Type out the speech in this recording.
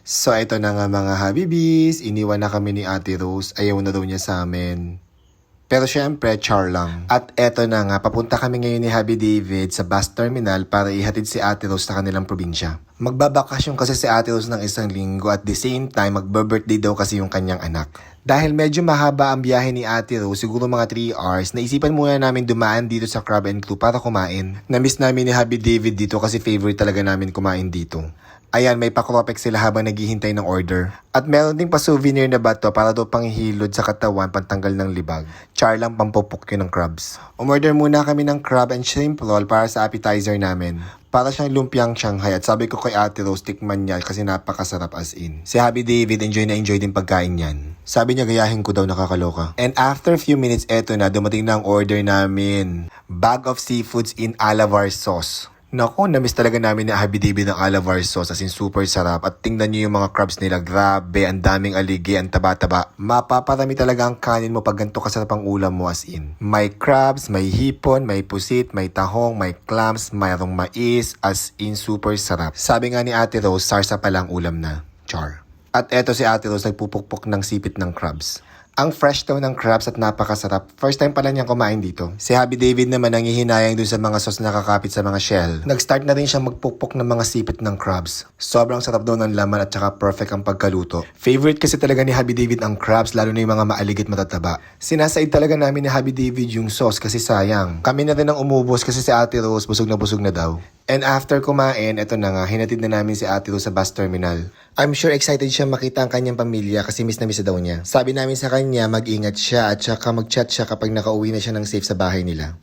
So ito na nga mga Habibis, iniwan na kami ni Ate Rose, ayaw na daw niya sa amin. Pero syempre, char lang. At eto na nga, papunta kami ngayon ni Habi David sa bus terminal para ihatid si Ate Rose sa kanilang probinsya. Magbabakasyon kasi si Ate Rose ng isang linggo at the same time, magbe-birthday daw kasi yung kanyang anak. Dahil medyo mahaba ang biyahe ni Ate Rose, siguro mga 3 hours, naisipan muna namin dumaan dito sa Crab and Clue para kumain. Namiss namin ni Habi David dito kasi favorite talaga namin kumain dito. Ayan, may pakropek sila habang naghihintay ng order. At meron ding pa-souvenir na bato para daw panghihilod sa katawan pantanggal ng libag. Char lang pampupok yun ng crabs. Umorder muna kami ng crab and shrimp roll para sa appetizer namin. Para siyang lumpiang Shanghai at sabi ko kay Ate Rose tikman niya kasi napakasarap as in. Si Habi David enjoy na enjoy din pagkain niyan. Sabi niya gayahin ko daw nakakaloka. And after few minutes eto na dumating na ang order namin. Bag of seafoods in Alavar sauce. Naku, namiss talaga namin ni Habi David ng Alavar sauce as in super sarap. At tingnan niyo yung mga crabs nila, grabe, ang daming aligi, ang taba-taba. Mapaparami talaga ang kanin mo pag ganito kasarap ang ulam mo as in. May crabs, may hipon, may pusit, may tahong, may clams, mayroong mais, as in super sarap. Sabi nga ni Ate Rose, sarsa pa lang ulam na. Char. At eto si Ate Rose nagpupukpok ng sipit ng crabs. Ang fresh daw ng crabs at napakasarap. First time pala niyang kumain dito. Si Habi David naman ang hihinayang dun sa mga sauce na nakakapit sa mga shell. Nag-start na rin siya magpukpok ng mga sipit ng crabs. Sobrang sarap daw ng laman at saka perfect ang pagkaluto. Favorite kasi talaga ni Habi David ang crabs, lalo na yung mga maaligit matataba. Sinasaid talaga namin ni Habi David yung sauce kasi sayang. Kami na rin ang umubos kasi si Ate Rose busog na daw. And after kumain, eto na nga, hinatid na namin si Ate Rose sa bus terminal. I'm sure excited siya makita ang kanyang pamilya kasi miss na miss daw niya. Sabi namin sa kanya, mag-ingat siya at saka mag-chat siya kapag nakauwi na siya ng safe sa bahay nila.